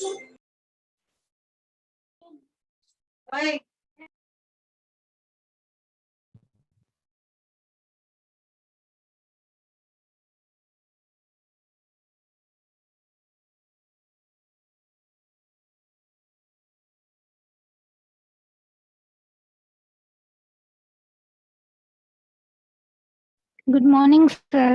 Good morning, sir.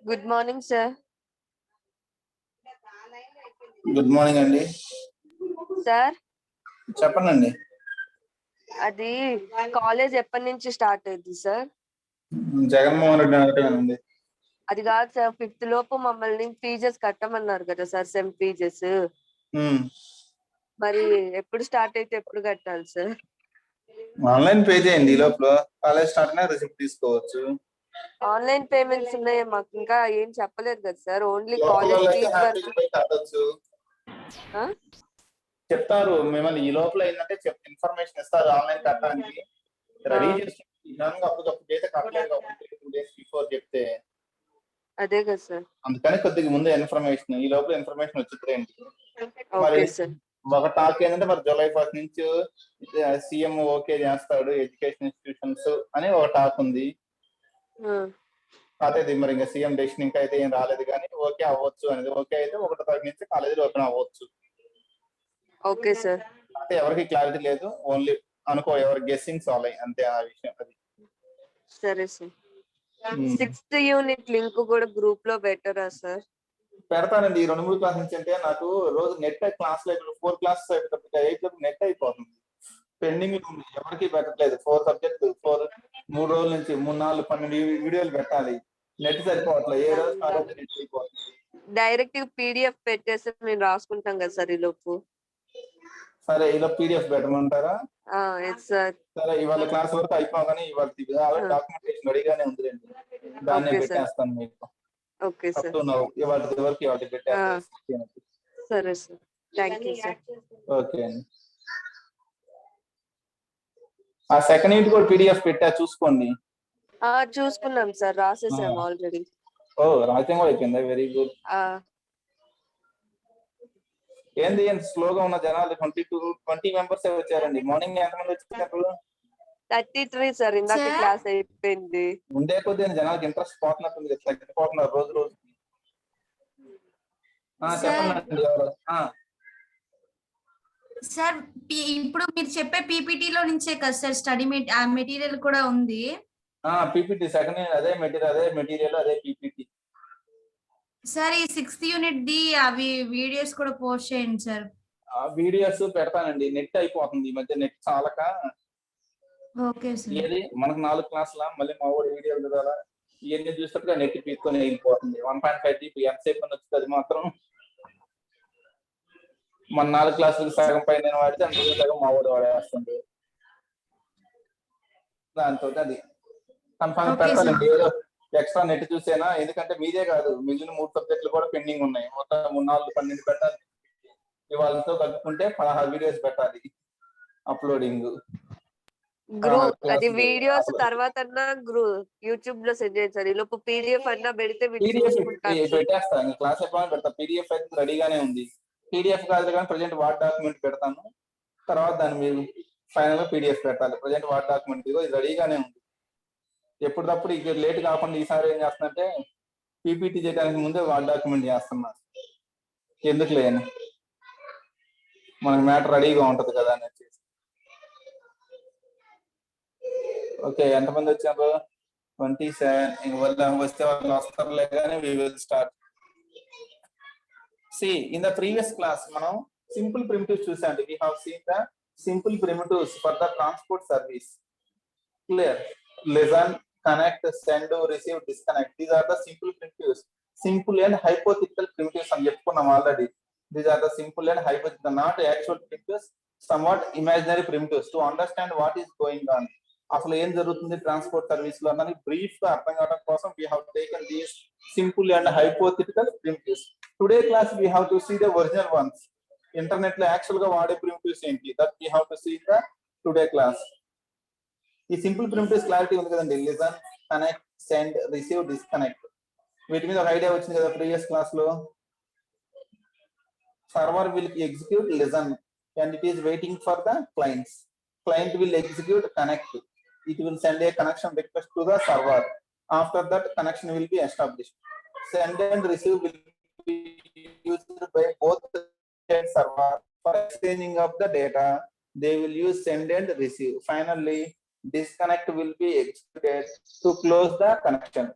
Good morning, sir. Good morning అండి. Sir చెప్పండి. అది కాలేజ్ ఎప్పటి నుంచి స్టార్ట్ అయింది సార్? జగన్మోహన్ రెడ్డి అడగండి. అది కాదు సార్, 5th లోపు మమ్మల్ని ఫీజెస్ కట్టమన్నారు కదా సార్, సెమ్ ఫీజెస్. మరి ఎప్పుడు స్టార్ట్ అయితే ఎప్పుడు కట్టాలి సార్? ఆన్లైన్ పే చేయండి, ఈ లోపల కాలేజ్ స్టార్ట్ అయినా రిసిప్ట్ తీసుకోవచ్చు. ఆన్లైన్ పేమెంట్స్ ఉన్నాయి, మాకు ఇంకా ఏం చెప్పలేదు కదా సార్. ఓన్లీ కాలేజ్ ఫీజ్ వరకు చెప్తారు. మిమ్మల్ని ఈ లోపల ఏంటంటే ఇన్ఫర్మేషన్ ఇస్తారు ఆన్లైన్ కట్టడానికి. రెడీ చేసుకుంటే అప్పుడు చేస్తే కట్టలేదు కాబట్టి 2 days బిఫోర్ చెప్తే. అదే కదా సార్, అందుకని కొద్దిగా ముందే ఇన్ఫర్మేషన్, ఈ లోపల ఇన్ఫర్మేషన్ వచ్చింది. Okay sir. ఒక టాక్ ఏంటంటే మరి July 1st నుంచి సీఎం ఓకే చేస్తాడు ఎడ్యుకేషన్ ఇన్స్టిట్యూషన్స్ అని ఒక టాక్ ఉంది. అదే మరి ఇంకా సీఎం డెసిషన్ ఇంకా అయితే ఏం రాలేదు, కానీ ఓకే అవ్వచ్చు అనేది. ఓకే అయితే 1వ తారీఖు నుంచి కాలేజీలు ఓపెన్ అవ్వచ్చు. Okay sir. అంటే ఎవరికి క్లారిటీ లేదు, ఓన్లీ అనుకో ఎవరి గెస్సింగ్స్ వాళ్ళవి అంతే ఆ విషయం. అది సరే సార్. 6th యూనిట్ లింక్ కూడా గ్రూప్ లో పెట్టరా సార్? పెడతానండి. ఈ 2-3 క్లాస్ నుంచి అంటే నాకు రోజు నెట్ క్లాస్ లో 4 క్లాసెస్ అయిపోతుంది, 8 నెట్ అయిపోతుంది. పెండింగ్ ఉంది, ఎవరికి పెట్టట్లేదు. 4 సబ్జెక్ట్ 3 రోజుల నుంచి 3-4 12 వీడియోలు పెట్టాలి. నెట్ సరిపోవట్లేదు, ఏ రోజు ఆ రోజు నెట్ అయిపోతుంది. డైరెక్ట్ పీడిఎఫ్ పెట్టేసి మేము రాసుకుంటాం కదా సార్ ఈ లోపు. సరే, ఇలా పీడిఎఫ్ పెట్టమంటారా? సార్. సరే, ఇవాళ క్లాస్ వరకు అయిపోగానే ఇవాళ డాక్యుమెంటేషన్ రెడీగానే ఉంది, దాన్ని పెట్టేస్తాను మీకు. Okay sir. ఇవాళ వరకు ఇవాళ పెట్టేస్తాను. సరే sir, thank you sir. Okay అండి. ఆ సెకండ్ యూనిట్ కూడా పీడిఎఫ్ పెట్టా, చూసుకోండి. చూసుకున్నాం సార్, రాసేసాం ఆల్రెడీ. ఓ, రాజ్యం కూడా అయిపోయిందా? Very good. ఏంది ఎంత స్లోగా ఉన్న జనాలు? 20 మెంబర్స్ వచ్చారండి. మార్నింగ్ ఎంతమంది వచ్చారు? 33 సార్, ఇందాక క్లాస్ అయిపోయింది. ఉండే కొద్ది జనాలకు ఇంట్రెస్ట్ పోతున్నట్టుంది, తగ్గిపోతున్నారు రోజు రోజు. చెప్పండి ఎవరు? సార్, ఇప్పుడు మీరు చెప్పే పీపీటీలో నుంచే కదా సార్ స్టడీ మెటీరియల్ కూడా ఉంది? పీపీటీ సెకండ్ అదే మెటీరియల్ అదే పీపీటీ. సార్, ఈ 6th యూనిట్ ది అవి వీడియోస్ కూడా పోస్ట్ చేయండి సార్. వీడియోస్ పెడతానండి, నెట్ అయిపోతుంది ఈ మధ్య, నెట్ చాలక. Okay sir. ఏది మనకు 4 క్లాసుల మళ్ళీ మా వాడు వీడియోలు చూడాలా ఇవన్నీ చూసినట్టుగా నెట్ పీక్కొని వెళ్ళిపోతుంది. 1.5 GB ఎంతసేపు అని వచ్చింది అది మాత్రం మన 4 క్లాసులకు సగం పైన నేను వాడితే అందులో సగం మా వాడు వాడేస్తుంది. దాంతో అది కన్ఫర్మ్ Okay, పెట్టాలండి. ఏదో ఎక్స్ట్రా నెట్ చూసేనా, ఎందుకంటే మీదే కాదు మిగిలిన 3 సబ్జెక్టులు కూడా పెండింగ్ ఉన్నాయి. మొత్తం 3, 4, 12 పెట్టాలి. ఇవాళతో కలుపుకుంటే 16 వీడియోస్ పెట్టాలి అప్లోడింగ్. గ్రూప్ అది వీడియోస్ తర్వాత యూట్యూబ్ లో సెండ్ చేయండి సార్. ఈ లోపు పీడిఎఫ్ అన్నా పెడితే వీళ్ళు పీడిఎఫ్ చూసుకుంటారు. పెట్టేస్తాను, క్లాస్ అయిపోయిన పెడతా. పీడిఎఫ్ అయితే రెడీగానే ఉంది. పీడిఎఫ్ కాదు కానీ ప్రజెంట్ వార్డ్ డాక్యుమెంట్ పెడతాను. తర్వాత దాన్ని మీరు ఫైనల్ గా పీడిఎఫ్ పెట్టాలి. ప్రజెంట్ వార్డ్ డాక్యుమెంట్ ఇది రెడీగానే ఉంది. ఎప్పటికప్పుడు ఇక లేట్ కాకుండా ఈసారి ఏం చేస్తున్నంటే పీపీటీ చేయడానికి ముందే వార్డ్ డాక్యుమెంట్ చేస్తున్నా. ఎందుకు లేని మనకి మ్యాటర్ రెడీగా ఉంటది కదా అని చెప్పేసి. ఓకే, ఎంతమంది వచ్చారు? 27. వస్తే వాళ్ళు వస్తారులే కానీ we will start. See, in the previous class మనం simple primitives చూసాం. We have seen the simple primitives for the transport service. Clear? Listen, connect, send, receive, disconnect. These are the simple primitives. Simple and hypothetical primitives అని చెప్పుకున్నాం already. These are the simple and hypothetical, not actual primitives, somewhat imaginary primitives. To understand what is going on, అసలు ఏం జరుగుతుంది transport service లో అన్నది brief గా అర్థం కావడం కోసం we have taken these simple and hypothetical primitives. Today class we have to see the original ones. Internet లో యాక్చువల్ గా వాడే primitives ఏంటి, that we have to see in the today class. ఈ సింపుల్ primitives క్లారిటీ ఉంది కదండి. Listen, connect, send, receive, disconnect. వీటి మీద ఒక ఐడియా వచ్చింది కదా ప్రీవియస్ క్లాస్ లో. Server will execute listen and it is waiting for the clients. Client will execute connect. It will send a connection request to the server. After that, connection will be established. Send and receive will be used by both and server for exchanging of the data. They will use send and receive. Finally, disconnect will be executed to close the connection.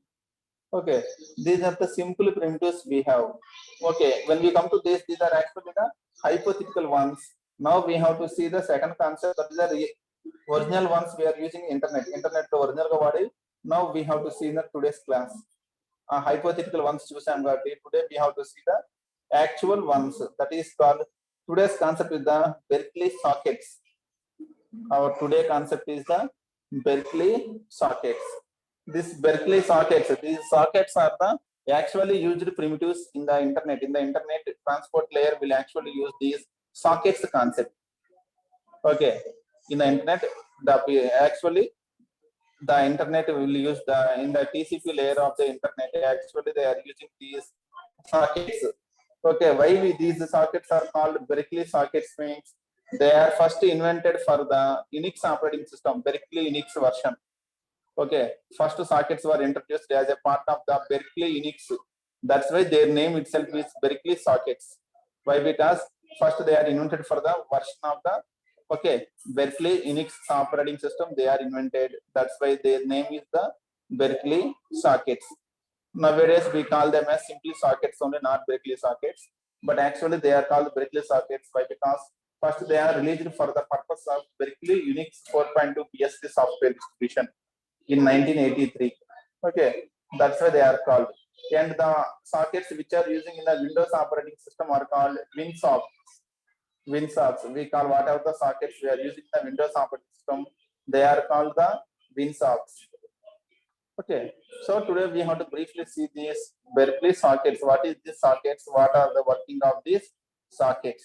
Okay, these are the simple primitives we have. Okay, when we come to this, these are actually the hypothetical ones. Now we have to see the second concept, that is the original ones we are using internet to original ga vaadi. Now we have to see in the today's class hypothetical ones chusam kabatti today we have to see the actual ones. That is called, today's concept is the Berkeley sockets. Our today concept is the Berkeley sockets. This Berkeley sockets, these sockets are the actually used primitives in the internet. In the internet transport layer will actually use these sockets concept. Okay, in the internet the internet will use the, in the TCP layer of the internet actually they are using these sockets. Okay, why these sockets are called Berkeley sockets means they are first invented for the Unix operating system, Berkeley Unix version. Okay, first sockets were introduced as a part of the Berkeley Unix. That's why their name itself is Berkeley sockets. Why? Because first they are invented for the version of the Berkeley Unix operating system they are invented. That's why their name is the Berkeley sockets. Nowadays we call them as simply sockets only, not Berkeley sockets, but actually they are called Berkeley sockets. Why? Because first they are released for the purpose of Berkeley Unix 4.2 BSC software distribution in 1983. Okay, that's why they are called. And the sockets which are using in the Windows operating system are called WinSocks. WinSocks, we call whatever the sockets we are using in the Windows operating system, they are called the WinSocks. Okay, so today we have to briefly see these Berkeley sockets. What is this sockets? What are the working of these sockets?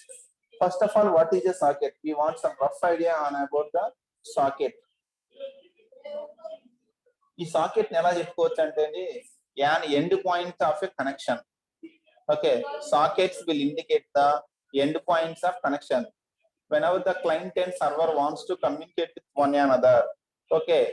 First of all, what is a socket? We want some rough idea on about the socket. ఈ socket ఎలా చెప్పుకోవచ్చు అంటే an end point of a connection. Okay, sockets will indicate the end points of connection whenever the client and server wants to communicate with one another. Okay,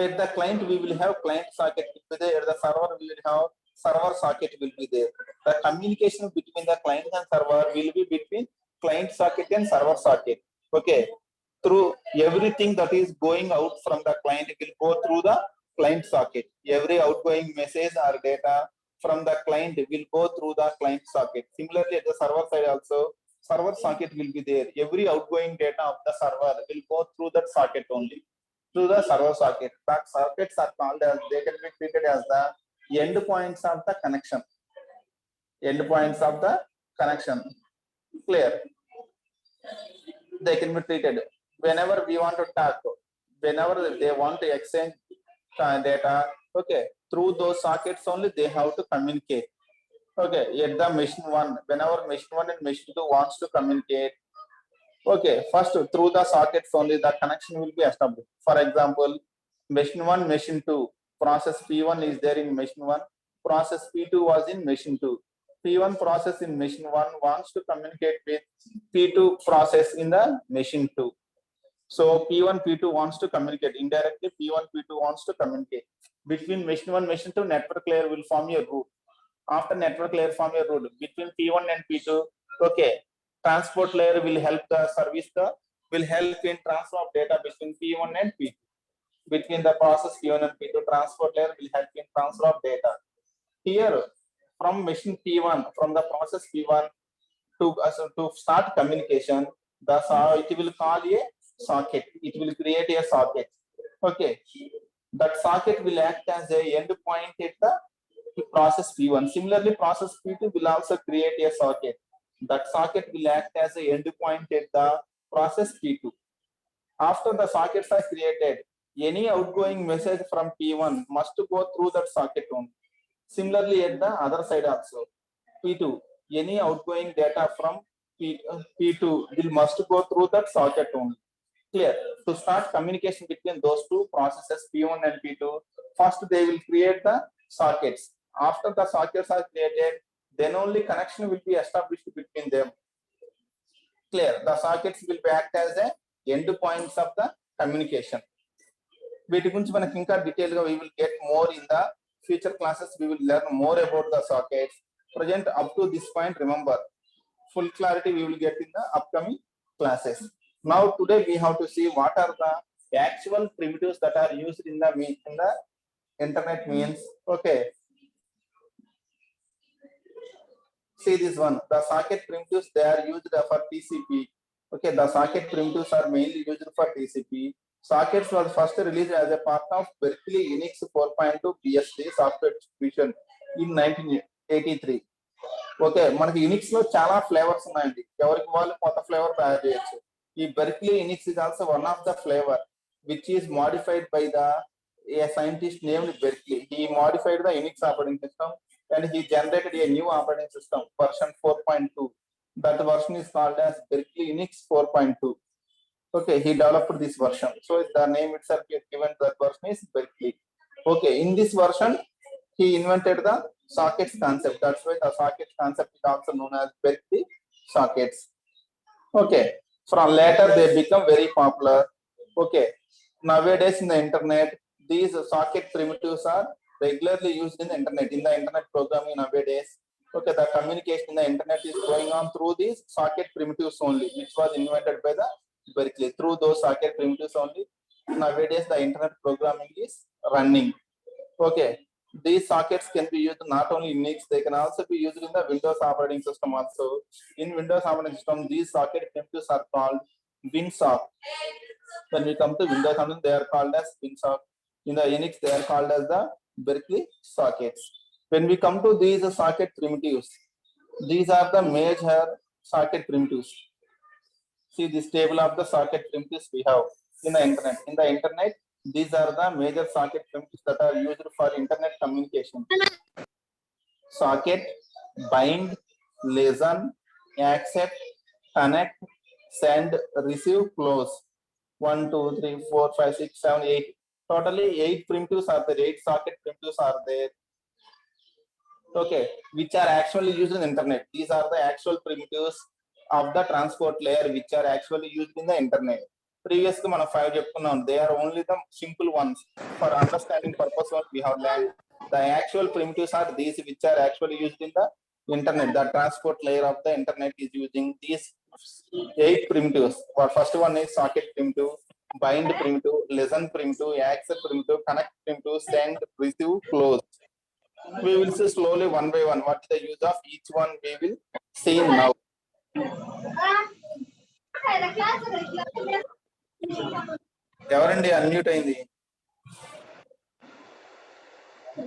at the client we will have client socket will be there, at the server we will have server socket will be there. The communication between the client and server will be between client socket and server socket. Okay, through everything that is going out from the client will go through the client socket. Every outgoing message or data from the client will go through the client socket. Similarly, at the server side also, server socket will be there. Every outgoing data of the server will go through that socket only, through the server socket. That sockets are called as, they can be treated as the endpoints of the connection. Endpoints of the connection. Clear? They can be treated whenever we want to talk, whenever they want to exchange data. Okay, through those sockets only they have to communicate. Okay, at the machine 1, whenever machine 1 and machine 2 wants to communicate, okay, first through the sockets only the connection will be established. For example, machine 1, machine 2, process P1 is there in machine 1, process P2 was in machine 2. P1 process in machine 1 wants to communicate with P2 process in the machine 2. So P1, P2 wants to communicate indirectly. P1, P2 wants to communicate between machine 1, machine 2. Network layer will form a route. After network layer form a route between P1 and P2. Okay, transport layer will help the service will help in transfer of data between P1 and P2. Between the process P1 and P2, transport layer will help in transfer of data. Here, from machine P1, from the process P1 to start communication, it will call a socket. It will create a socket. Okay, that socket will act as a endpoint at the process P1. Similarly, process P2 will also create a socket. That socket will act as a endpoint at the process P2. After the sockets are created, any outgoing message from P1 must go through that socket only. Similarly, at the other side also, P2, any outgoing data from P2 will must go through that socket only. Clear? To start communication between those two processes, P1 and P2, first they will create the sockets. After the sockets are created, then only connection will be established between them. Clear? The sockets will act as a endpoints of the communication. వీటి గురించి మనకి ఇంకా detail గా we will get more in the future classes. We will learn more about the sockets. Present up to this point, remember, full clarity we will get in the upcoming classes. Now today we have to see what are the actual primitives that are used in the internet means. Okay, see this one, the socket primitives, they are used for TCP. Okay, the socket primitives are mainly used for TCP. Sockets was first released as a part of Berkeley Unix 4.2 BSD software distribution in 1983. Okay, మనకి Unix లో చాలా flavours ఉన్నాయండి. ఎవరికి వాళ్ళు కొత్త flavour తయారు చేయొచ్చు. ఈ Berkeley Unix is also one of the flavour which is modified by the a scientist named Berkeley. He modified the Unix operating system and he generated a new operating system, version 4.2. That version is called as Berkeley Unix 4.2. Okay, he developed this version. So the name itself given to that version is Berkeley. Okay, in this version, he invented the sockets concept. That's why the sockets concept is also known as Berkeley sockets. Okay, from later they become very popular. Okay, nowadays in the internet, these socket primitives are regularly used in the internet programming nowadays. Okay, the communication in the internet is going on through these socket primitives only, which was invented by the Berkeley. Through those socket primitives only, nowadays the internet programming is running. Okay, these sockets can be used not only in Unix, they can also be used in the Windows operating system also. In Windows operating system, these socket primitives are called WinSock. When we come to Windows, they are called as WinSock. In the Unix, they are called as the Berkeley sockets. When we come to these socket primitives, these are the major socket primitives. See this table of the socket primitives we have in the internet. In the internet, these are the major socket primitives that are used for internet communication. Socket, bind, listen, accept, connect, send, receive, close. 1, 2, 3, 4, 5, 6, 7, 8. Totally 8 primitives are there. 8 socket primitives are there. Okay, which are actually used in the internet. These are the actual primitives of the transport layer which are actually used in the internet. Previously, మనం 5 చెప్పుకున్నాం. They are only the simple ones. For understanding purpose, what we have learned. The actual primitives are these which are actually used in the internet. The transport layer of the internet is using these 8 primitives. First one is socket primitive, bind primitive, listen primitive, accept primitive, connect primitive, send, receive, close. We will see slowly one by one what is the use of each one we will see now. ఎవరండి unmute అయింది? Who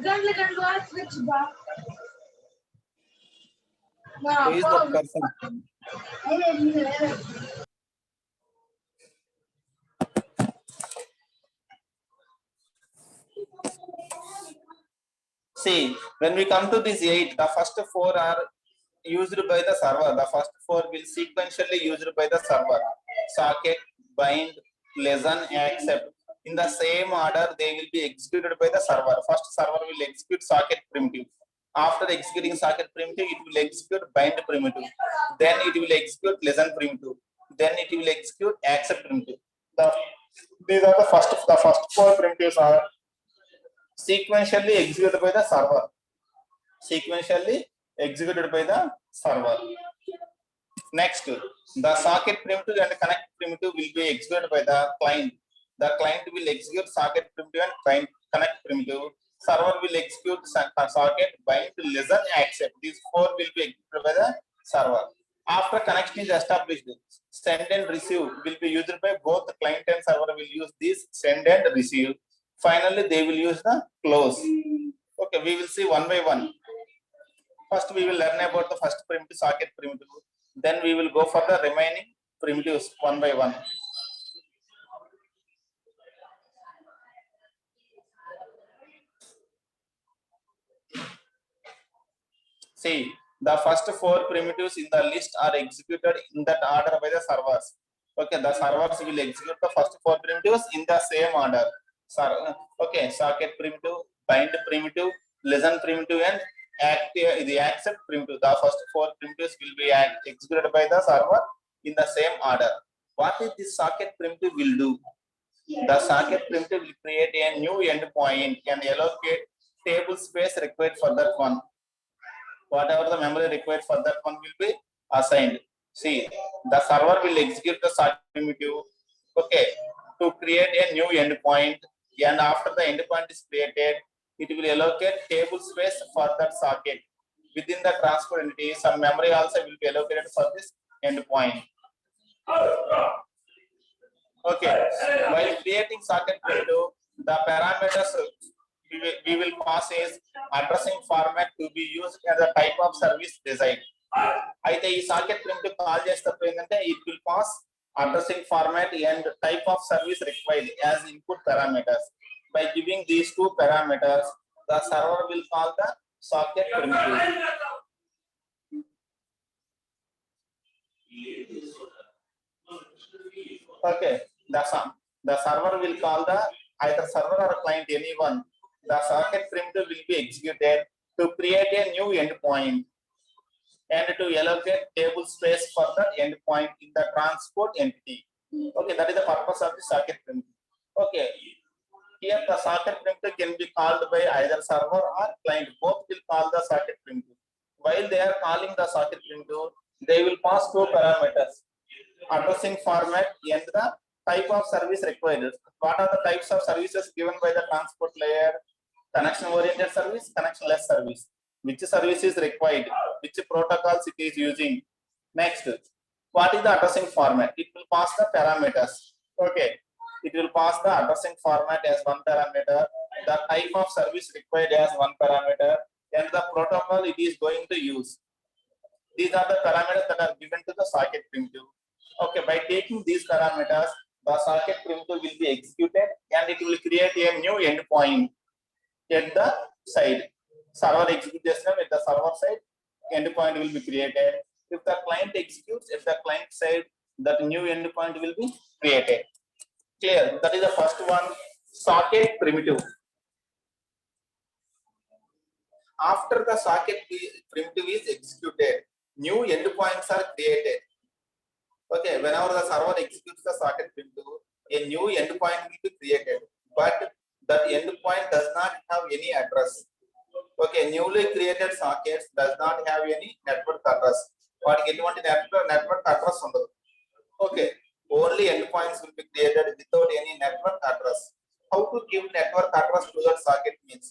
is that person? See, when we come to this 8, the first 4 are used by the server. The first 4 will sequentially used by the server. Socket, bind, listen, accept. In the same order, they will be executed by the server. First server will execute socket primitive. After executing socket primitive, it will execute bind primitive. Then it will execute listen primitive. Then it will execute accept primitive. These are the first 4 primitives are sequentially executed by the server. Sequentially executed by the server. Next, the socket primitive and connect primitive will be executed by the client. The client will execute socket primitive and client connect primitive. Server will execute socket, bind, listen, accept. These 4 will be executed by the server. After connection is established, send and receive will be used by both the client and server will use this send and receive. Finally, they will use the close. Okay, we will see one by one. First, we will learn about the first primitive, socket primitive. Then we will go for the remaining primitives one by one. See, the first 4 primitives in the list are executed in that order by the servers. Okay, the servers will execute the first 4 primitives in the same order. Okay, socket primitive, bind primitive, listen primitive, and the accept primitive. The first 4 primitives will be executed by the server in the same order. What is this socket primitive will do? The socket primitive will create a new endpoint and allocate table space required for that one. Whatever the memory required for that one will be assigned. See, the server will execute the socket primitive, okay, to create a new endpoint, and after the endpoint is created, it will allocate table space for that socket. Within the transport entity, some memory also will be allocated for this endpoint. Okay, while creating socket primitive, the parameters we will pass is addressing format to be used as a type of service design. అయితే ఈ socket primitive call చేసేటప్పుడు ఏంటంటే it will pass addressing format and type of service required as input parameters. By giving these 2 parameters, the server will call the socket primitive. Okay, the server will call the either server or client, anyone. The socket primitive will be executed to create a new endpoint and to allocate table space for the endpoint in the transport entity. Okay, that is the purpose of the socket primitive. Okay, here the socket primitive can be called by either server or client. Both will call the socket primitive. While they are calling the socket primitive, they will pass 2 parameters: addressing format and the type of service required. What are the types of services given by the transport layer? Connection oriented service, connectionless service. Which service is required? Which protocols it is using? Next, what is the addressing format? It will pass the parameters. Okay, it will pass the addressing format as 1 parameter, the type of service required as 1 parameter, and the protocol it is going to use. These are the parameters that are given to the socket primitive. Okay, by taking these parameters, the socket primitive will be executed and it will create a new endpoint at the side. Server executes at the server side, endpoint will be created. If the client executes at the client side, that new endpoint will be created. Clear? That is the first one, socket primitive. After the socket primitive is executed, new endpoints are created. Okay, whenever the server executes the socket primitive, a new endpoint will be created, but that endpoint does not have any address. Okay, newly created sockets does not have any network address. What ఎటువంటి network address ఉండదు. Okay, only endpoints will be created without any network address. How to give network address to that socket means,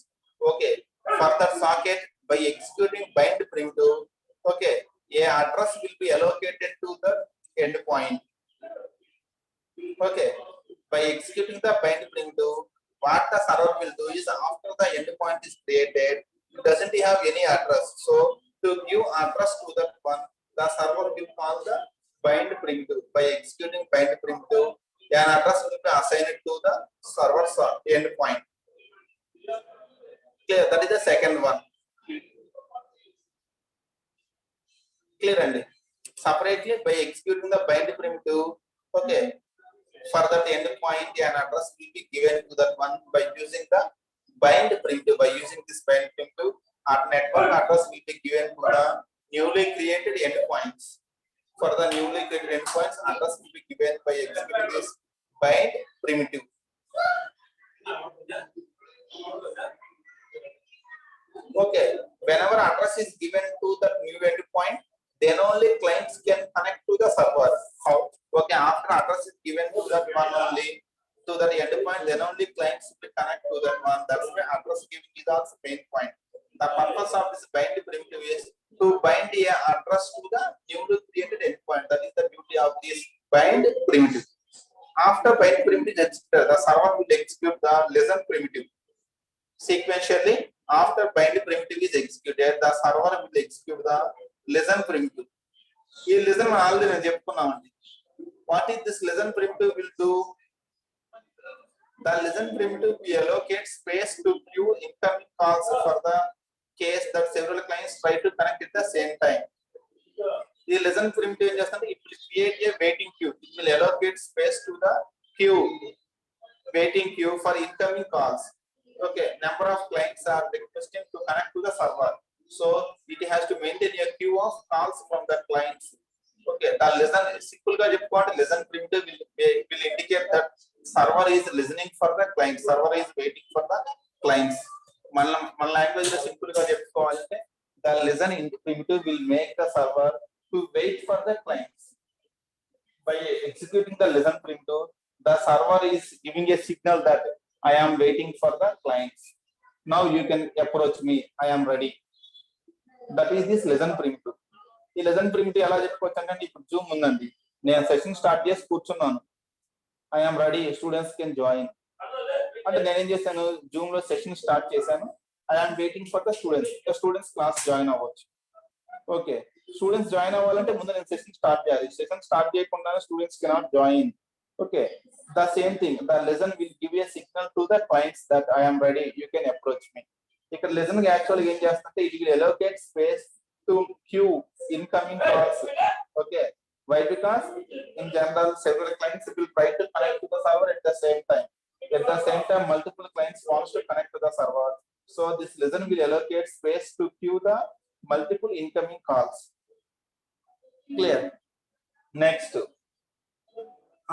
okay, for that socket by executing bind primitive, okay, a address will be allocated to the endpoint. Okay, by executing the bind primitive, what the server will do is after the endpoint is created, it doesn't have any address. So to give address to that one, the server will call the bind primitive. By executing bind primitive, an address will be assigned to the server's endpoint. Clear? That is the second one. Clear? And separately, by executing the bind primitive, okay, for that endpoint, an address will be given to that one by using the bind primitive. By using this bind primitive, our network address will be given to the newly created endpoints. For the newly created endpoints, address will be given by executing this bind primitive. Okay, whenever address is given to the new endpoint, then only clients can connect to the server. How? Okay, after address is given to that one only, to that endpoint, then only clients will connect to that one. That's why address giving is also main point. The purpose of this bind primitive is to bind a address to the newly created endpoint. That is the beauty of this bind primitive. After bind primitive is executed, the server will execute the listen primitive. Sequentially, after bind primitive is executed, the server will execute the listen primitive. This listen what is this listen primitive will do? The listen primitive will allocate space to queue incoming calls for the case that several clients try to connect at the same time. The listen primitive just it will create a waiting queue. It will allocate space to the queue, waiting queue for incoming calls. Okay, number of clients are requesting to connect to the server, so it has to maintain a queue of calls from the clients. Okay, the listen simple ga cheppukondi listen primitive will indicate that server is listening for the client, server is waiting for the clients. మన language లో simple గా చెప్పుకోవాలంటే the listen primitive will make the server to wait for the clients. By executing the listen primitive, the server is giving a signal that I am waiting for the clients. Now you can approach me. I am ready. That is this listen primitive. ఈ lesson primitive ఎలా చెప్పుకోవచ్చు అంటే ఇప్పుడు Zoom ఉందండి, నేను session start చేసి కూర్చున్నాను, I'm ready, students can join అంటే నేనేం చేశాను, జూమ్ లో సెషన్ స్టార్ట్ చేశాను, I'm waiting for the students class join అవ్వచ్చు. ఓకే, స్టూడెంట్స్ జాయిన్ అవ్వాలంటే ముందు నేను సెషన్ స్టార్ట్ చేయాలి, సెషన్ స్టార్ట్ చేయకుండా students cannot join. Okay, the same thing, the listen will give a signal to the clients that I am ready, you can approach me. Ikkada listen ga actually em chestante, it will allocate space to queue incoming calls. Okay, why? Because in general several clients will try to connect to the server at the same time. At the same time multiple clients wants to connect to the server, so this listen will allocate space to queue the multiple incoming calls. Clear? Next,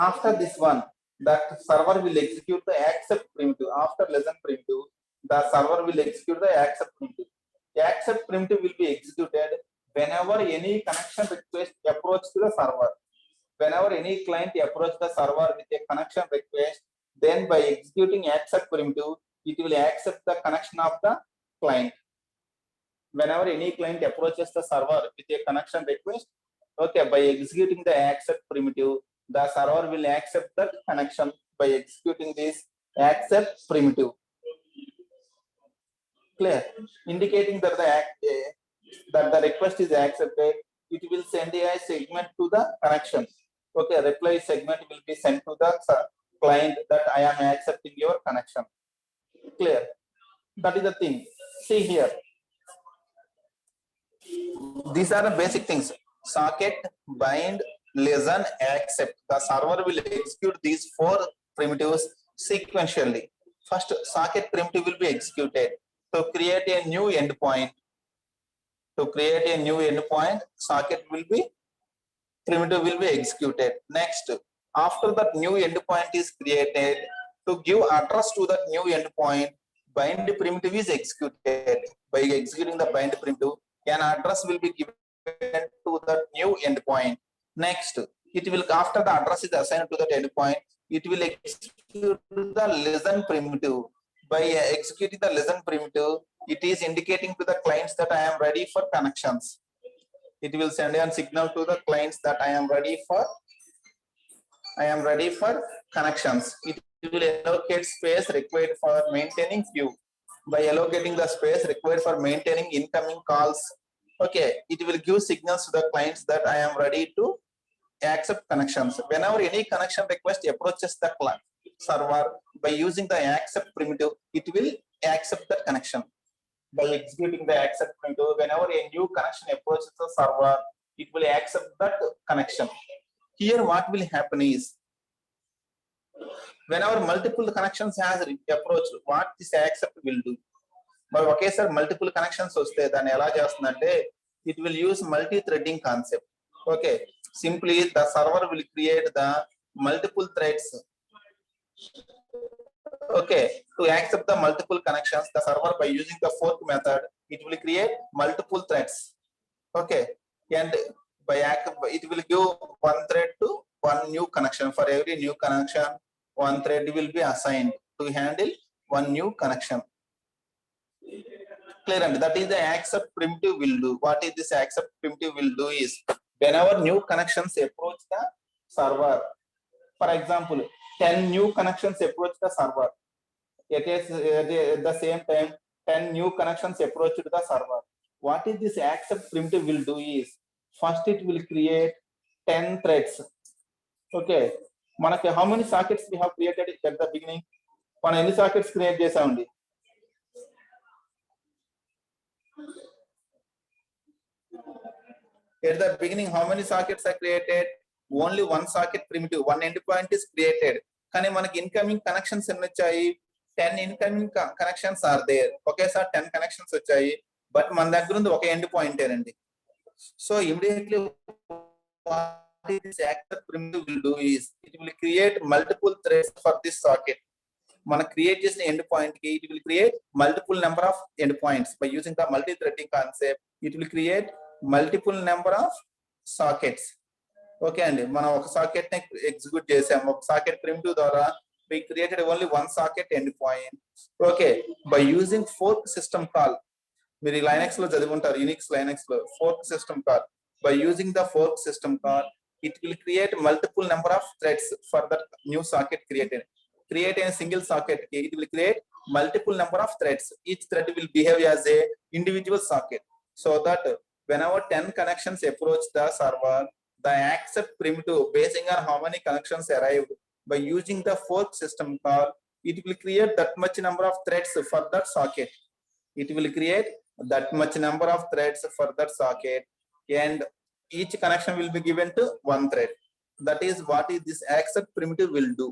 after this one, that server will execute the accept primitive. After listen primitive, the server will execute the accept primitive. The accept primitive will be executed whenever any connection request approach to the server. Whenever any client approach the server with a connection request, then by executing accept primitive, it will accept the connection of the client. Whenever any client approaches the server with a connection request, okay, by executing the accept primitive, the server will accept the connection by executing this accept primitive. Clear? Indicating that the request is accepted, it will send a segment to the connection. Okay, reply segment will be sent to the client that I am accepting your connection. Clear? That is the thing. See here, these are the basic things: socket, bind, listen, accept. The server will execute these four primitives sequentially. First, socket primitive will be executed to create a new endpoint. To create a new endpoint, socket primitive will be executed. Next, after that new endpoint is created, to give address to that new endpoint, bind primitive is executed. By executing the bind primitive, an address will be given to that new endpoint. Next, it will, after the address is assigned to that endpoint, it will execute the listen primitive. By executing the listen primitive, it is indicating to the clients that I am ready for connections. It will send a signal to the clients that I am ready for connections. It will allocate space required for maintaining queue. By allocating the space required for maintaining incoming calls, okay, it will give signals to the clients that I am ready to accept connections. Whenever any connection request approaches the server, by using the accept primitive, it will accept that connection. By executing the accept primitive, whenever a new connection approaches the server, it will accept that connection. Here what will happen is, whenever multiple connections has approached, what this accept will do? But okay sir, multiple connections వస్తే దాన్ని ఎలా చేస్తుందంటే, it will use multi-threading concept. Okay, simply the server will create the multiple threads. Okay, to accept the multiple connections, the server, by using the fork method, it will create multiple threads. Okay, and by it will give one thread to one new connection. For every new connection, one thread will be assigned to handle one new connection. Clear? And that is the accept primitive will do. What is this accept primitive will do is, whenever new connections approach the server, for example, 10 new connections approach the server, it is at the same time 10 new connections approach to the server. What is this accept primitive will do is, first it will create 10 threads. Okay, manaki how many sockets we have created at the beginning? మనం ఎన్ని sockets create చేసామండి? At the beginning, how many sockets are created? Only one socket primitive, one endpoint is created. కానీ మనకి incoming connections ఎన్ని వచ్చాయి? 10 incoming connections are there. ఒకేసారి 10 connections వచ్చాయి, but మన దగ్గర ఉంది ఒక ఎండ్ పాయింటేనండి. So immediately what this accept primitive will do is, it will create multiple threads for this socket. మనం క్రియేట్ చేసిన ఎండ్ పాయింట్ కి it will create multiple number of end points. By using the multi-threading concept, it will create multiple number of sockets. Okay అండి, మనం ఒక socket ని execute చేసాము. ఒక socket primitive ద్వారా we created only one socket endpoint. Okay, by using fork system call, మీరు Linux లో చదివి ఉంటారు, యూనిక్స్ లైనక్స్ లో fork system call. By using the fork system call, it will create multiple number of threads for that new socket created. Create a single socket, it will create multiple number of threads. Each thread will behave as a individual socket, so that whenever 10 connections approach the server, the accept primitive, basing on how many connections arrived, by using the fork system call, it will create that much number of threads for that socket. It will create that much number of threads for that socket, and each connection will be given to one thread. That is what is this accept primitive will do.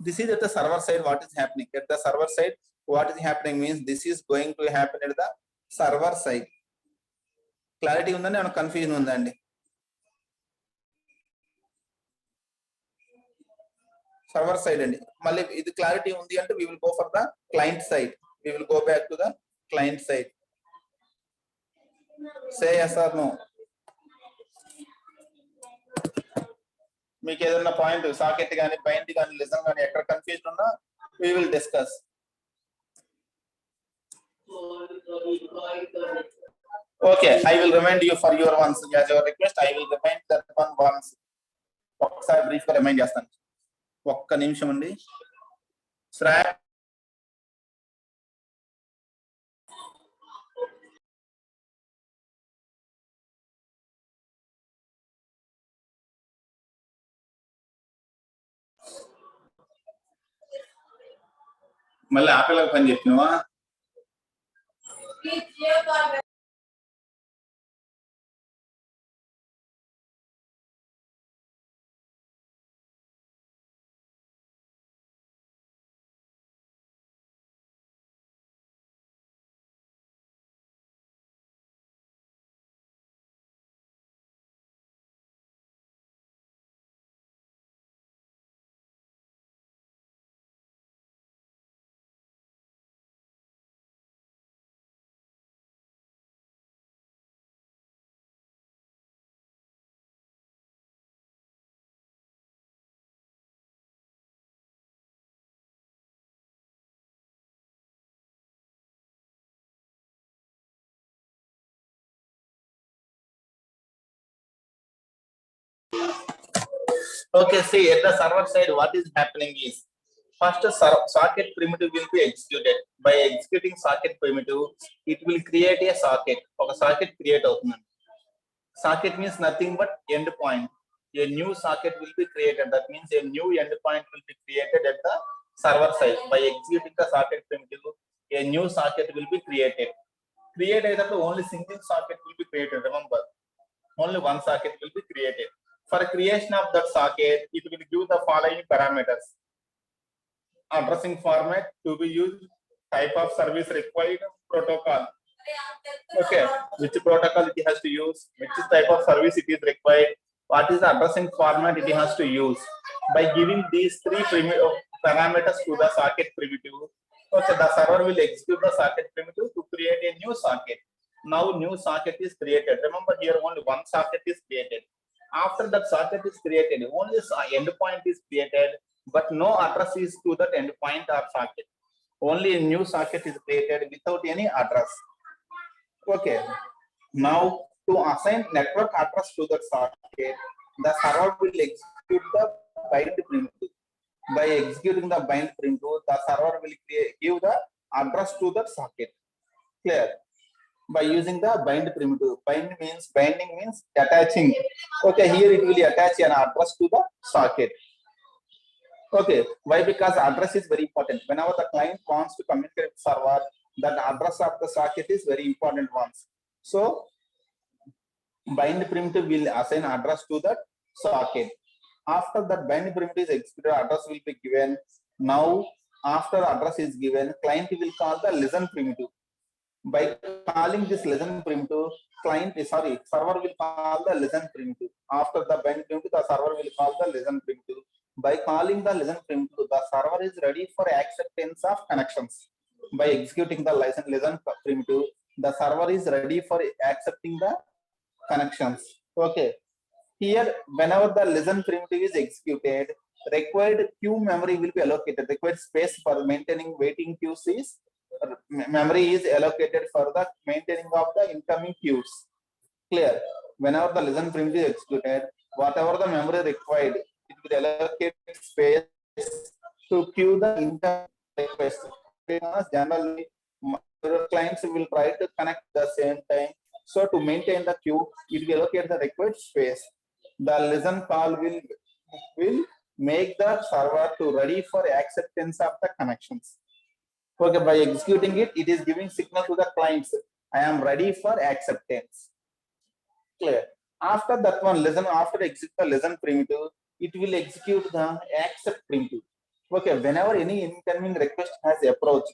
This is at the server side what is happening. At the server side, what is happening means, this is going to happen at the server side. Clarity ఉందండి, ఏమైనా confusion ఉందండి? Server side అండి. మళ్ళీ ఇది clarity ఉంది అంటే we will go for the client side. We will go back to the client side. Say yes or no. మీకు ఏదైనా పాయింట్ సాకెట్ కానీ బైండ్ కానీ లిజన్ కానీ ఎక్కడ కన్ఫ్యూజన్ ఉన్నా we will discuss. Okay, I will remind you for your ones. As your request, I will remind that one once. ఒకసారి brief గా remind చేస్తాను. ఒక్క నిమిషం అండి. మళ్ళీ ఆకలికి పని చెప్పినవా? Okay, see at the server side, what is happening is first socket primitive will be executed. By executing socket primitive, it will create a socket. Okay, socket create అవుతుంది. Socket means nothing but endpoint. A new socket will be created. That means a new endpoint will be created at the server side. By executing the socket primitive, a new socket will be created. Created that only single socket will be created. Remember, only one socket will be created. For creation of that socket, it will give the following parameters: addressing format to be used, type of service required, protocol. Okay, which protocol it has to use, which type of service it is required, what is the addressing format it has to use. By giving these three parameters to the socket primitive, okay, the server will execute the socket primitive to create a new socket. Now new socket is created. Remember, here only one socket is created. After that socket is created, only endpoint is created, but no address is to that endpoint or socket. Only a new socket is created without any address. Okay, now to assign network address to that socket, the server will execute the bind primitive. By executing the bind primitive, the server will give the address to that socket. Clear? By using the bind primitive. Binding means attaching. Okay, here it will attach an address to the socket. Okay, why? Because address is very important. Whenever the client wants to communicate with server, that address of the socket is very important once. So bind primitive will assign address to that socket. After that bind primitive is executed, address will be given. Now after address is given, client will call the listen primitive. By calling this listen primitive, server will call the listen primitive. After the bind primitive, the server will call the listen primitive. By calling the listen primitive, the server is ready for acceptance of connections. By executing the listen primitive, the server is ready for accepting the connections. Okay, here whenever the listen primitive is executed, required queue memory will be allocated. Required space for maintaining waiting queues is memory is allocated for the maintaining of the incoming queues. Clear? Whenever the listen primitive is executed, whatever the memory required, it will allocate space to queue the incoming request. Generally, clients will try to connect at the same time. So to maintain the queue, it will allocate the required space. The listen call will make the server to ready for acceptance of the connections. Okay, by executing it, it is giving signal to the clients, I am ready for acceptance. Clear? After that one, after execute the listen primitive, it will execute the accept primitive. Okay, whenever any incoming request has approached,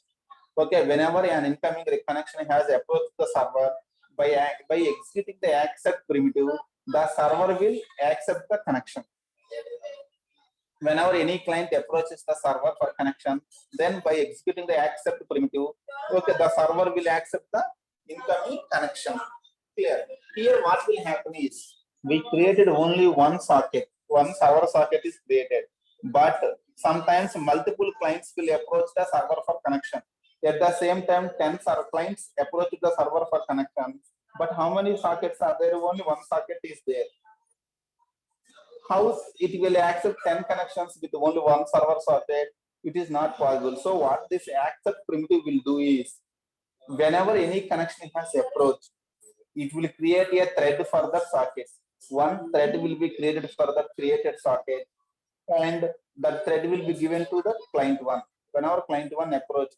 okay, whenever an incoming connection has approached the server, by executing the accept primitive, the server will accept the connection. Whenever any client approaches the server for connection, then by executing the accept primitive, okay, the server will accept the incoming connection. Clear? Here what will happen is, we created only one socket, one server socket is created, but sometimes multiple clients will approach the server for connection. At the same time, 10 clients approach the server for connection, but how many sockets are there? Only one socket is there. How it will accept 10 connections with only one server socket? It is not possible. So what this accept primitive will do is, whenever any connection has approached, it will create a thread for the socket. One thread will be created for the created socket, and that thread will be given to the client one. Whenever client one approach,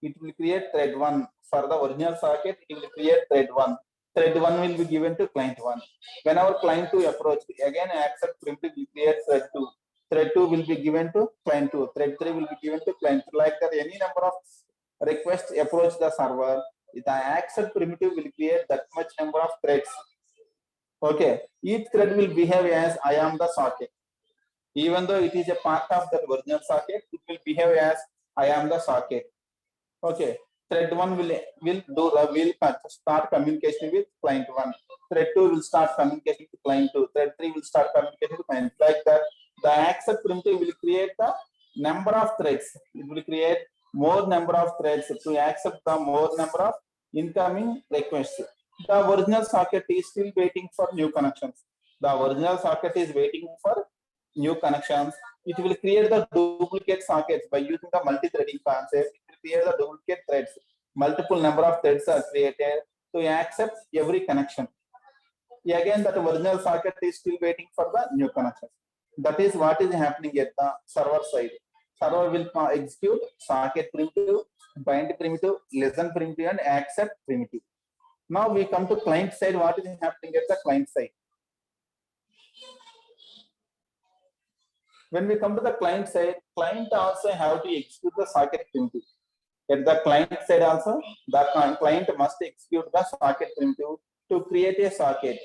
it will create thread one for the original socket. It will create thread one. Thread one will be given to client one. Whenever client two approach, again accept primitive will create thread two. Thread two will be given to client two. Thread three will be given to client two. Like that, any number of requests approach the server, the accept primitive will create that much number of threads. Okay, each thread will behave as I am the socket. Even though it is a part of the original socket, it will behave as I am the socket. Okay, thread one will start communication with client one. Thread two will start communication with client two. Thread three will start communication with client. Like that, the accept primitive will create the number of threads. It will create more number of threads to accept the more number of incoming requests. The original socket is still waiting for new connections. The original socket is waiting for new connections. It will create the duplicate sockets by using the multi-threading concept. It will create the duplicate threads. Multiple number of threads are created to accept every connection. Again, that original socket is still waiting for the new connection. That is what is happening at the server side. Server will execute socket primitive, bind primitive, listen primitive, and accept primitive. Now we come to client side. What is happening at the client side? When we come to the client side, client also have to execute the socket primitive. At the client side also, the client must execute the socket primitive to create a socket.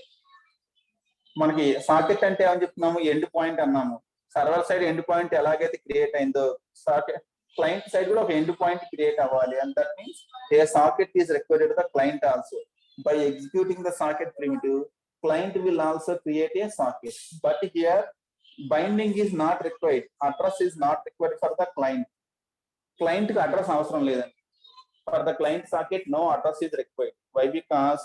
మనకి socket అంటే ఏమని చెప్తున్నాము, end point అన్నాము. Server side end point ఎలాగైతే create అయిందో socket client side కూడా ఒక end point create అవ్వాలి. And that means a socket is required the client also. By executing the socket primitive, client will also create a socket. But here binding is not required. Address is not required for the client. Client కి address అవసరం లేదండి. For the client socket, no address is required. Why? Because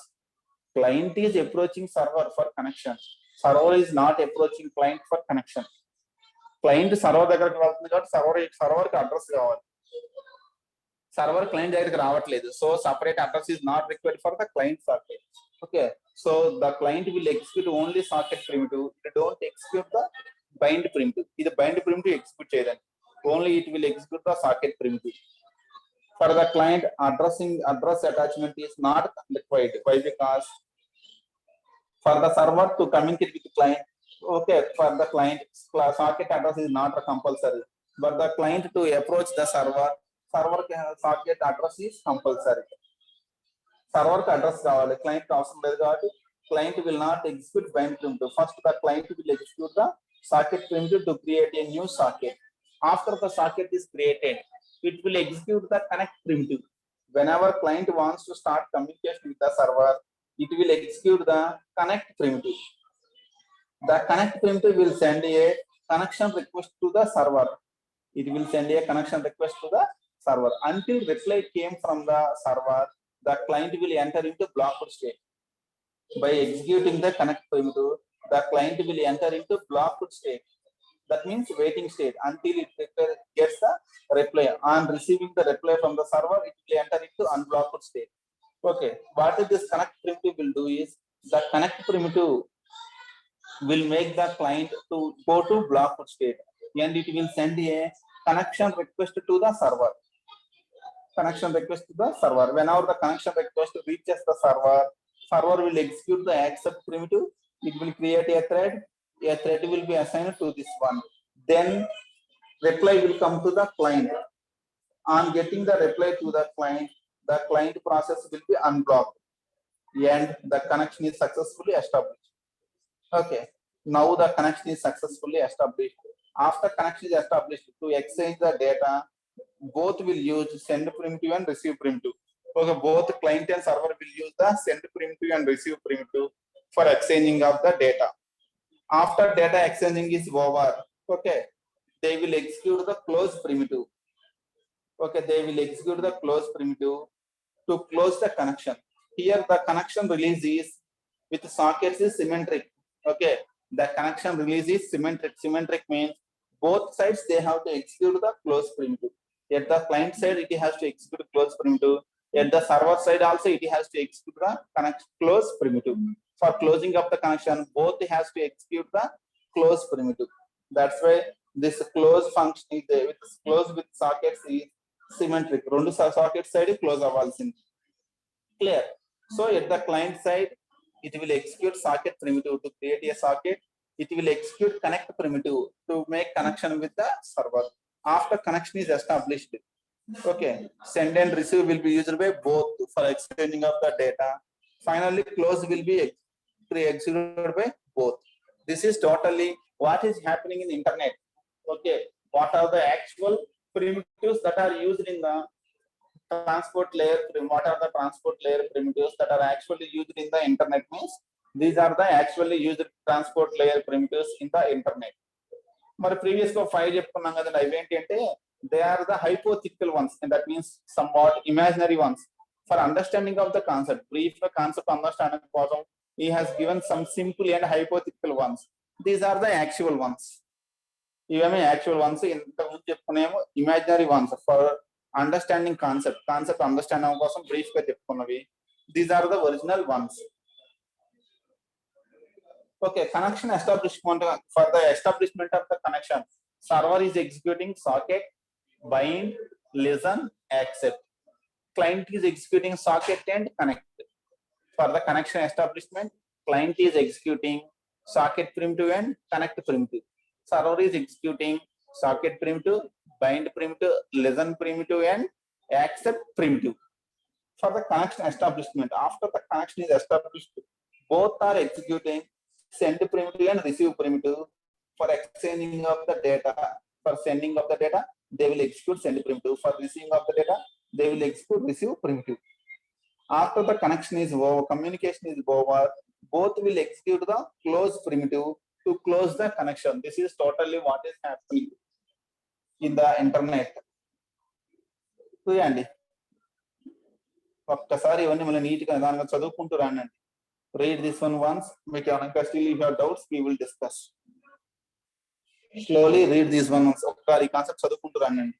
client is approaching server for connection. Server is not approaching client for connection. Client server దగ్గరికి వెళ్తుంది కాబట్టి server కి address కావాలి. Server client దగ్గరికి రావట్లేదు. So separate address is not required for the client socket. Okay, so the client will execute only socket primitive. It don't execute the bind primitive. ఇది bind primitive execute చేయదండి. Only it will execute the socket primitive. For the client address attachment is not required. Why? Because for the server to communicate with client, okay, for the client socket address is not compulsory. But the client to approach the server socket address is compulsory. Server కి address కావాలి, client అవసరం లేదు కాబట్టి client will not execute bind primitive. First the client will execute the socket primitive to create a new socket. After the socket is created, it will execute the connect primitive. Whenever client wants to start communication with the server, it will execute the connect primitive. The connect primitive will send a connection request to the server. It will send a connection request to the server. Until reply came from the server, the client will enter into blocked state. By executing the connect primitive, the client will enter into blocked state. That means waiting state until it gets the reply. On receiving the reply from the server, it will enter into unblocked state. Okay, what this connect primitive will do is, the connect primitive will make the client to go to blocked state, and it will send a connection request to the server. Connection request to the server. Whenever the connection request reaches the server, server will execute the accept primitive. It will create a thread. A thread will be assigned to this one. Then reply will come to the client. On getting the reply to the client process will be unblocked, and the connection is successfully established. Okay, now the connection is successfully established. After connection is established, to exchange the data, both will use send primitive and receive primitive. Okay, both client and server will use the send primitive and receive primitive for exchanging of the data. After data exchanging is over, okay, they will execute the close primitive. Okay, they will execute the close primitive to close the connection. Here the connection release is with sockets is symmetric. Okay, the connection release is symmetric. Symmetric means both sides they have to execute the close primitive. At the client side it has to execute close primitive. At the server side also it has to execute the close primitive. For closing of the connection, both has to execute the close primitive. That's why this close function is there. With close with sockets is symmetric. Rendu socket side close avvalsindi. Clear? So at the client side, it will execute socket primitive to create a socket. It will execute connect primitive to make connection with the server. After connection is established, okay, send and receive will be used by both for exchanging of the data. Finally, close will be executed by both. This is totally what is happening in the internet. Okay, what are the actual primitives that are used in the transport layer? What are the transport layer primitives that are actually used in the internet? Means these are the actually used transport layer primitives in the internet. But previous 5 చెప్పుకున్నాం కదా, అవి ఏంటి అంటే they are the hypothetical ones, and that means somewhat imaginary ones. For understanding of the concept, brief concept understanding కోసం he has given some simple and hypothetical ones. These are the actual ones. ఇవేమో actual ones, ఇంతకు ముందు చెప్పుకునేమో imaginary ones for understanding concept understand అవ్వడం కోసం brief గా చెప్పుకున్నవి. These are the original ones. Okay, connection establishment. For the establishment of the connection, server is executing socket, bind, listen, accept. Client is executing socket and connect. For the connection establishment, client is executing socket primitive and connect primitive. Server is executing socket primitive, bind primitive, listen primitive and accept primitive. For the connection establishment, after the connection is established, both are executing send primitive and receive primitive. For exchanging of the data, for sending of the data, they will execute send primitive. For receiving of the data, they will execute receive primitive. After the connection is over, communication is over, both will execute the close primitive to close the connection. This is totally what is happening in the internet. చూడండి, ఒక్కసారి ఇవన్నీ మళ్ళీ neat గా దానిగా చదువుకుంటూ రానండి. Read this one once. Make your still if you have doubts, we will discuss. Slowly read this one once. ఒకసారి concept చదువుకుంటూ రానండి.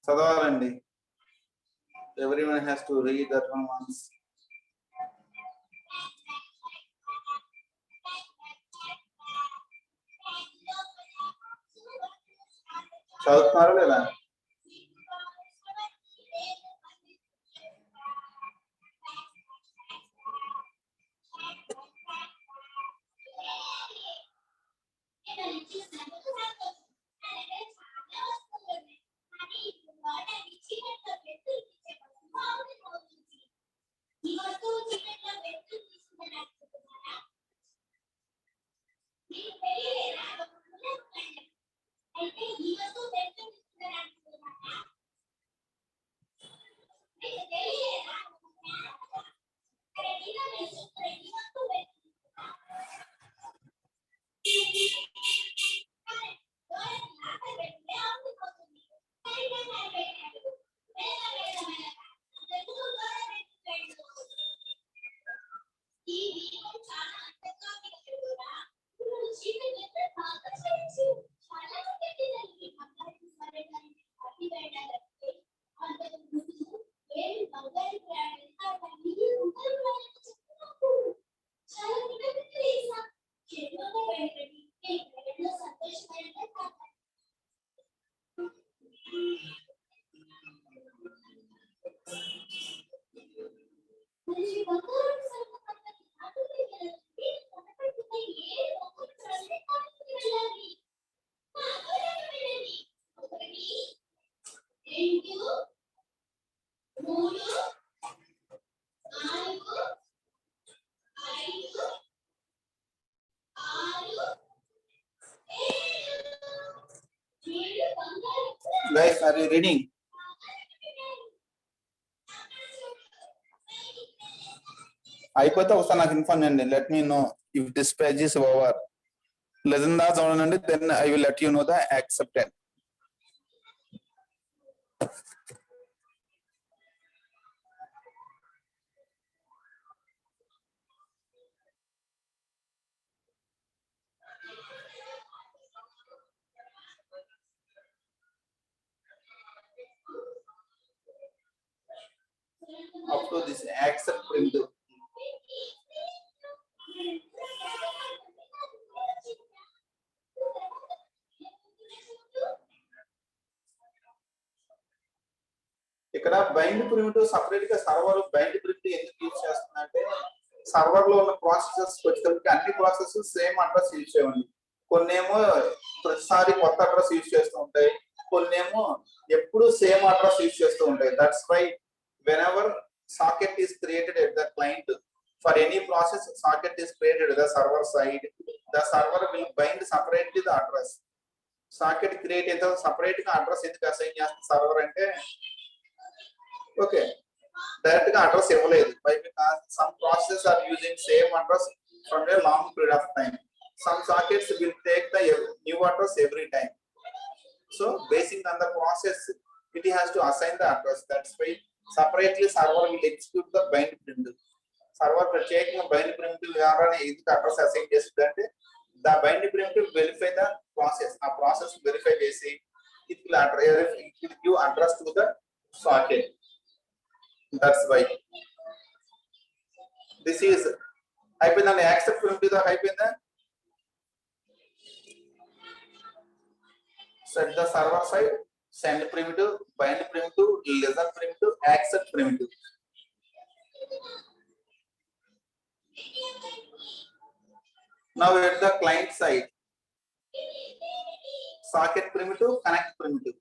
చదవాలండి. Everyone has to read that one once. చదువుతున్నారా లేదా? Guys, are you reading? అయిపోతే ఒకసారి నాకు inform చేయండి. Let me know if this page is over. Lesson దా చూడండి, then I will let you know the accepted. Up to this accept primitive. ఇక్కడ bind primitive separate గా సర్వర్ బైండ్ ప్రిమిటివ్ ఎందుకు use చేస్తుందంటే సర్వర్ లో ఉన్న processes వచ్చేటప్పటికి అన్ని ప్రాసెస్ సేమ్ అడ్రస్ యూజ్ చేయండి. కొన్నేమో ప్రతిసారి కొత్త అడ్రస్ యూజ్ చేస్తూ ఉంటాయి, కొన్నేమో ఎప్పుడు సేమ్ అడ్రస్ యూజ్ చేస్తూ ఉంటాయి. That's why whenever socket is created at the client, for any process socket is created at the server side, the server will bind separately the address. Socket create అయితే separate గా address ఎందుకు assign చేస్తుంది server అంటే, okay direct గా address ఇవ్వలేదు. By because some processes are using same address for a long period of time. Some sockets will take the new address every time. So basing on the process, it has to assign the address. That's why separately server will execute the bind primitive. Server ప్రత్యేకంగా bind primitive ద్వారా ఎందుకు address assign చేస్తుందంటే, the bind primitive verify the process. ఆ process verify చేసి it will give address to the socket. That's why this is అయిపోయిందండి. Accept primitive దాకా అయిపోయిందా? Set the server side, send primitive, bind primitive, listen primitive, accept primitive. Now at the client side, socket primitive, connect primitive.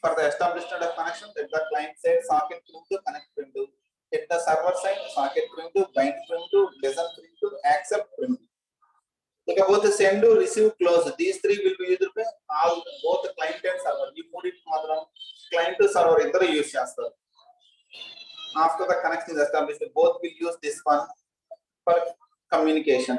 For the establishment of connection, at the client side, socket primitive, connect primitive. At the server side, socket primitive, bind primitive, listen primitive, accept primitive. ఇకపోతే send, receive, close, these three will be used by all both client and server. ఈ మూడింటి మాత్రం client server ఇద్దరు use చేస్తారు. After the connection is established, both will use this one for communication.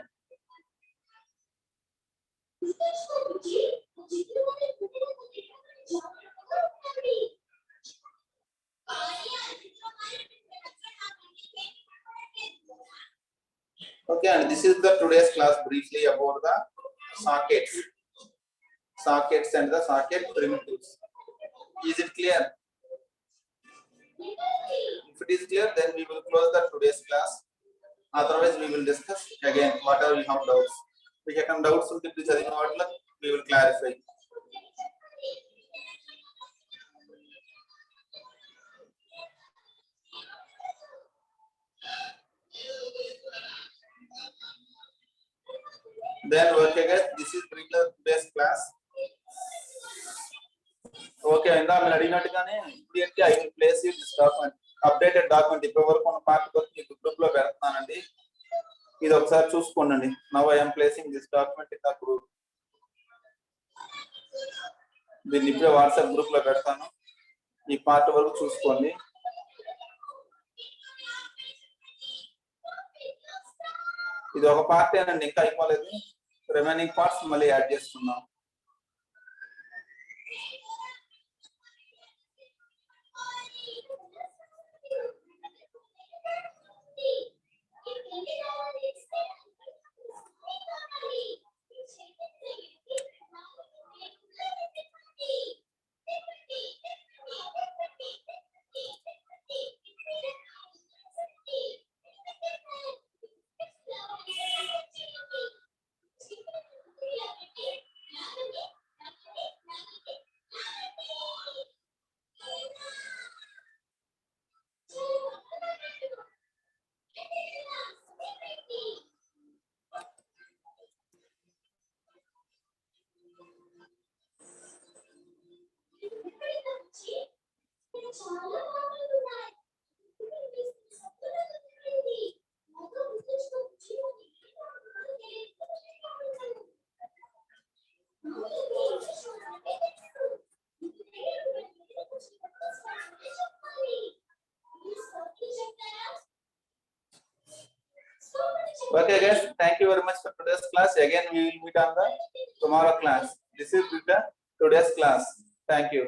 Okay, and this is the today's class briefly about the sockets and the socket primitives. Is it clear? If it is clear, then we will close the today's class. Otherwise, we will discuss again whatever we have doubts. We have doubts until we will clarify. Then okay guys, this is today's class. Okay, ఇందా మీరు అడిగినట్టుగానే ఇప్పుడు ఏంటి I will place it this document, updated document. ఇప్పటి వరకు ఉన్న part వరకు మీకు group లో పెడతానండి, ఇది ఒకసారి చూసుకోండి. Now I am placing this document in the group. దీన్ని ఇప్పుడే వాట్సాప్ గ్రూప్ లో పెడతాను, ఈ పార్ట్ వరకు చూసుకోండి. ఇది ఒక పార్ట్ ఏనండి, ఇంకా అయిపోలేదు. రిమైనింగ్ పార్ట్స్ మళ్ళీ యాడ్ చేస్తున్నాం. Okay guys, thank you very much for today's class. Again we will meet on the tomorrow class. This is the today's class. Thank you.